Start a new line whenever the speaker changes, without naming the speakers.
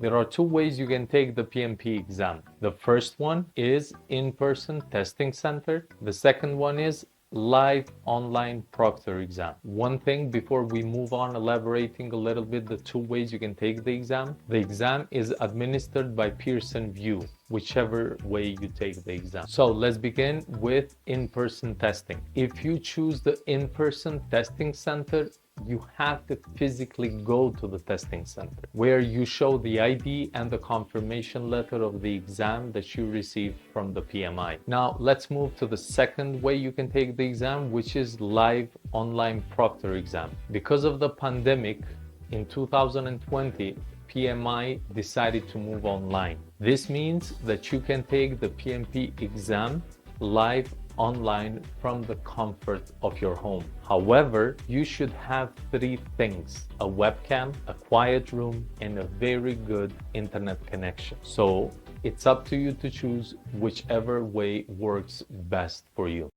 There are two ways you can take the PMP exam. The first one is in-person testing center. The second one is live online Proctor exam. One thing before we move on elaborating a little bit the two ways you can take the exam is administered by PEARSON View, whichever way you take the exam. So let's begin with in-person testing. If you choose the in-person testing center, you have to physically go to the testing center where you show the ID and the confirmation letter of the exam that you received from the PMI. Now let's move to the second way you can take the exam, which is live online Proctor exam. Because of the pandemic in 2020, PMI decided to move online. This means that you can take the PMP exam live online from the comfort of your home. However, you should have three things: a webcam, a quiet room, and a very good internet connection. So it's up to you to choose whichever way works best for you.